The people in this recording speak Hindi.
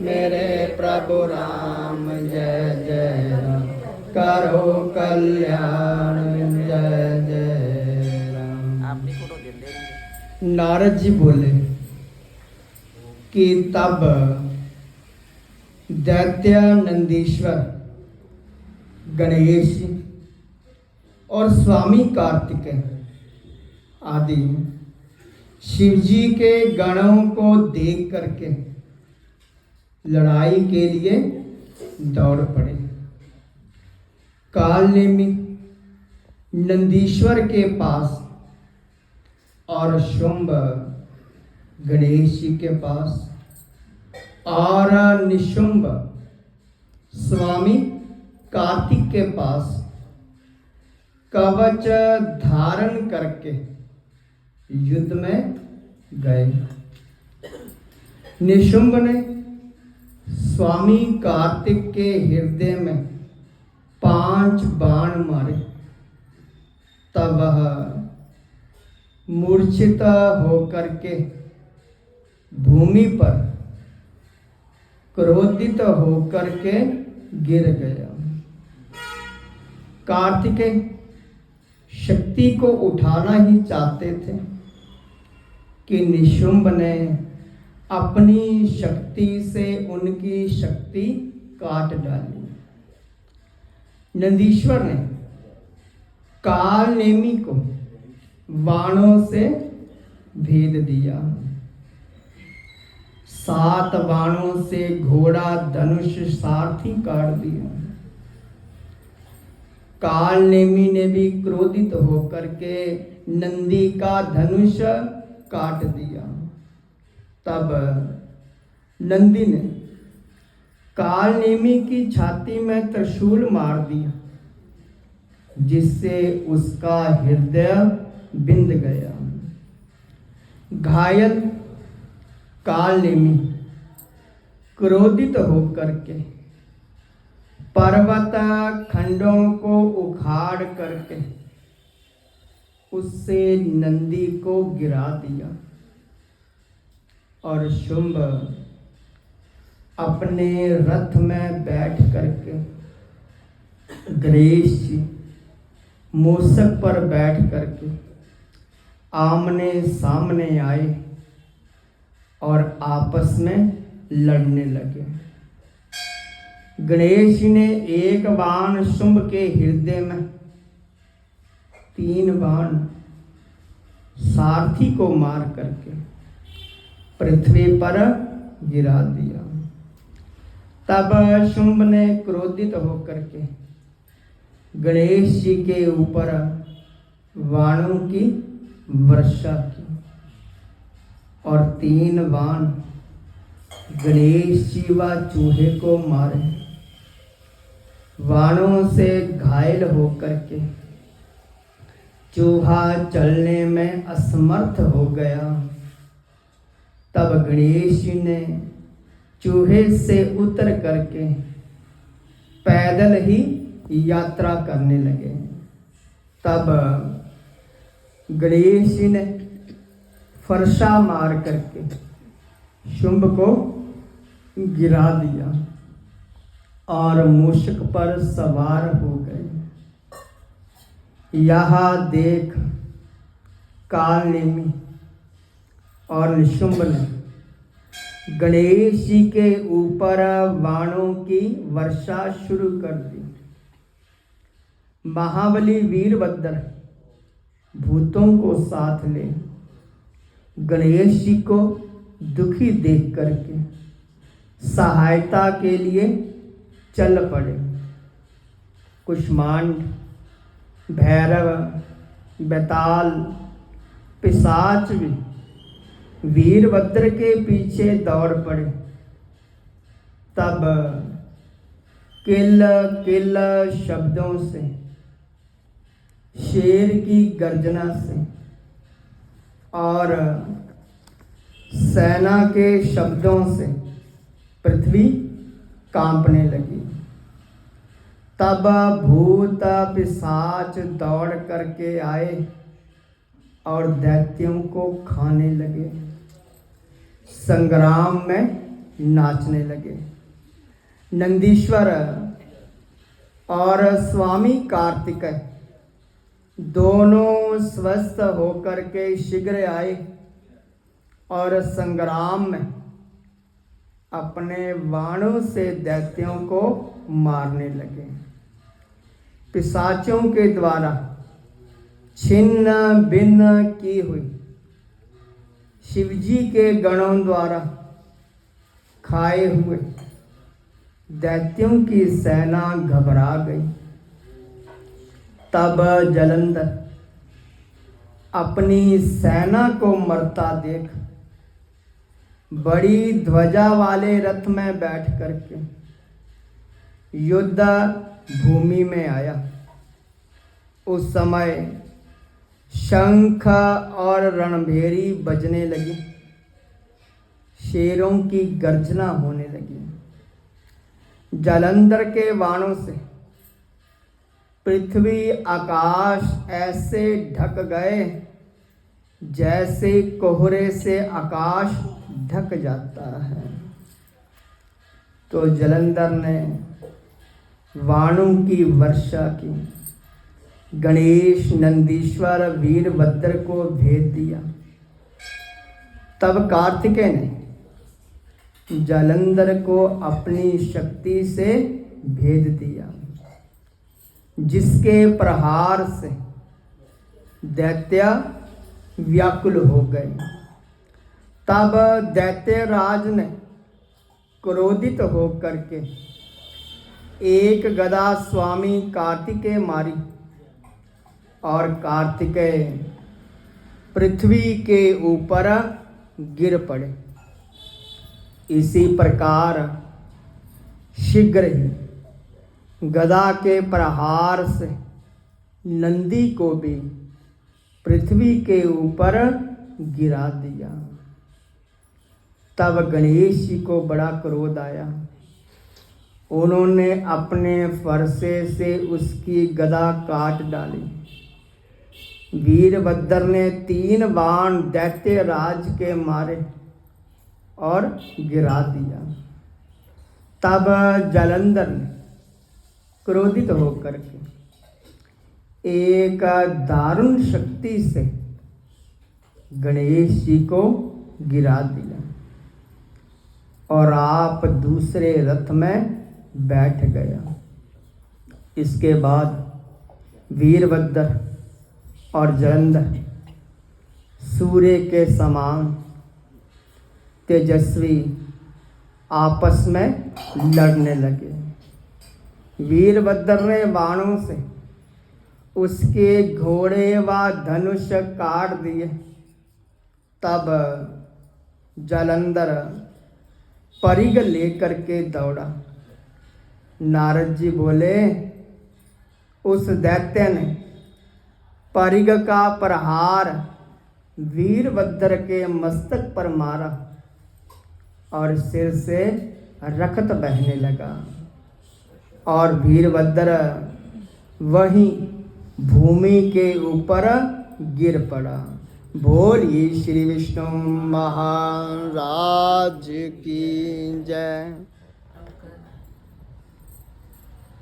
मेरे प्रभु राम जय जय राम, करो कल्याण जय जय राम। आपनी फोटो देंदे रहेंगे। नारद जी बोले कि तब दैत्य नंदीश्वर गणेश जी और स्वामी कार्तिकेय आदि शिव जी के गणों को देख करके लड़ाई के लिए दौड़ पड़े। कालनेमी नंदीश्वर के पास और शुंभ गणेश जी के पास और निशुंभ स्वामी कार्तिक के पास कवच धारण करके युद्ध में गए। निशुंभ ने स्वामी कार्तिक के हृदय में 5 बाण मारे, तब वह मूर्छित होकर के भूमि पर क्रोधित होकर के गिर गया। कार्तिकेय शक्ति को उठाना ही चाहते थे कि निशुंभ ने अपनी शक्ति से उनकी शक्ति काट डाली। नंदीश्वर ने कालनेमी को बाणों से भेद दिया। 7 बाणों से घोड़ा धनुष सारथी काट दिया। कालनेमी ने भी क्रोधित होकर के नंदी का धनुष काट दिया। तब नंदी ने कालनेमी की छाती में त्रिशूल मार दिया, जिससे उसका हृदय बिंद गया। घायल कालनेमी क्रोधित होकर के पर्वत खंडों को उखाड़ करके उससे नंदी को गिरा दिया और शुंभ अपने रथ में बैठ करके गणेश जी मूषक पर बैठ करके आमने सामने आए और आपस में लड़ने लगे। गणेश जी ने एक बाण शुंभ के हृदय में, 3 बाण सारथी को मार करके पृथ्वी पर गिरा दिया। तब शुंभ ने क्रोधित होकर के गणेश जी के ऊपर बाणों की वर्षा की और 3 बाण गणेश जी व चूहे को मारे। बाणों से घायल होकर के चूहा चलने में असमर्थ हो गया। तब गणेश जी ने चूहे से उतर करके पैदल ही यात्रा करने लगे। तब गणेश जी ने फरसा मार करके शुंभ को गिरा दिया और मूषक पर सवार हो गए। यह देख कालनेमी और निशुंभ ने गणेश जी के ऊपर बाणों की वर्षा शुरू कर दी। महाबली वीरभद्र भूतों को साथ ले गणेश जी को दुखी देख करके सहायता के लिए चल पड़े। कुष्मांड, भैरव, बेताल, पिशाच भी वीरभद्र के पीछे दौड़ पड़े। तब किल किल शब्दों से, शेर की गर्जना से और सेना के शब्दों से पृथ्वी कांपने लगी। तब भूत पिशाच दौड़ करके आए और दैत्यों को खाने लगे। संग्राम में नाचने लगे। नंदीश्वर और स्वामी कार्तिकेय दोनों स्वस्थ होकर के शीघ्र आए और संग्राम में अपने बाणों से दैत्यों को मारने लगे। पिशाचों के द्वारा छिन्न भिन्न की हुई शिवजी के गणों द्वारा खाए हुए दैत्यों की सेना घबरा गई। तब जलंधर अपनी सेना को मरता देख बड़ी ध्वजा वाले रथ में बैठ करके युद्ध भूमि में आया। उस समय शंख और रणभेरी बजने लगी, शेरों की गर्जना होने लगी। जलंधर के बाणों से पृथ्वी आकाश ऐसे ढक गए जैसे कोहरे से आकाश ढक जाता है। तो जलंधर ने बाणों की वर्षा की। गणेश, नंदीश्वर, वीरभद्र को भेद दिया। तब कार्तिकेय ने जलंधर को अपनी शक्ति से भेद दिया, जिसके प्रहार से दैत्य व्याकुल हो गए। तब दैत्यराज ने क्रोधित होकर के एक गदा स्वामी कार्तिकेय मारी और कार्तिकेय पृथ्वी के ऊपर गिर पड़े। इसी प्रकार शीघ्र ही गदा के प्रहार से नंदी को भी पृथ्वी के ऊपर गिरा दिया। तब गणेश जी को बड़ा क्रोध आया। उन्होंने अपने फरसे से उसकी गदा काट डाली। वीरभद्र ने 3 बाण दैत्यराज के मारे और गिरा दिया। तब जलंधर ने क्रोधित होकर के एक दारुण शक्ति से गणेश जी को गिरा दिया और आप दूसरे रथ में बैठ गया। इसके बाद वीरभद्र और जलंधर सूर्य के समान तेजस्वी आपस में लड़ने लगे। वीरभद्र ने बाणों से उसके घोड़े व धनुष काट दिए। तब जलंधर परिग लेकर के दौड़ा। नारद जी बोले, उस दैत्य ने परिग का प्रहार वीरभद्र के मस्तक पर मारा और सिर से रक्त बहने लगा और वीरभद्र वहीं भूमि के ऊपर गिर पड़ा। बोलिए श्री विष्णु महाराज की जय।